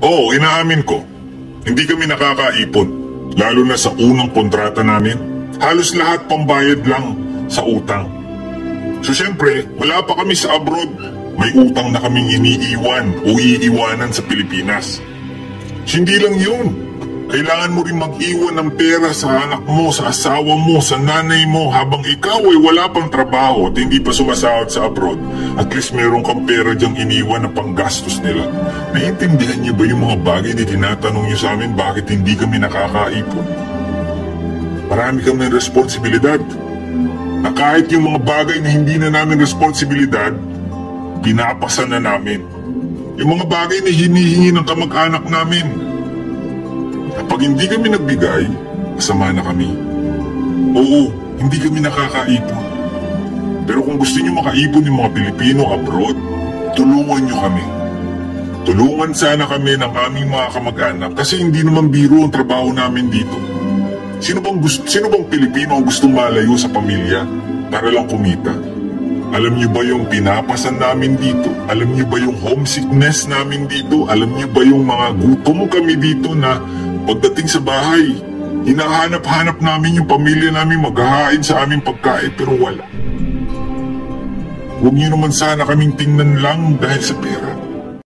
Oo, inaamin ko. Hindi kami nakakaipon. Lalo na sa unang kontrata namin. Halos lahat pambayad lang sa utang. So syempre, wala pa kami sa abroad. May utang na kaming iniiwan o iiwanan sa Pilipinas. Hindi lang yun. Kailangan mo rin mag-iwan ng pera sa anak mo, sa asawa mo, sa nanay mo habang ikaw ay wala pang trabaho at hindi pa sumasahod sa abroad. At least meron kang pera dyang iniwan na panggastos nila. Naiintindihan niyo ba yung mga bagay na tinatanong niyo sa amin bakit hindi kami nakakaipon? Marami kami responsibilidad. Na kahit yung mga bagay na hindi na namin responsibilidad, pinapasa na namin. Yung mga bagay na hinihingi ng kamag-anak namin. Kapag hindi kami nagbigay, masama na kami. Oo, hindi kami nakakaipon. Pero kung gusto niyo makaipon yung mga Pilipino abroad, tulungan niyo kami. Tulungan sana kami ng aming mga kamag-anak kasi hindi naman biro ang trabaho namin dito. Sino bang Pilipino ang gustong malayo sa pamilya para lang kumita? Alam niyo ba yung pinapasan namin dito? Alam niyo ba yung homesickness namin dito? Alam niyo ba yung mga gutom kami dito na pagdating sa bahay, hinahanap-hanap namin yung pamilya namin maghahain sa aming pagkain pero wala. Huwag niyo naman sana kaming tingnan lang dahil sa pera.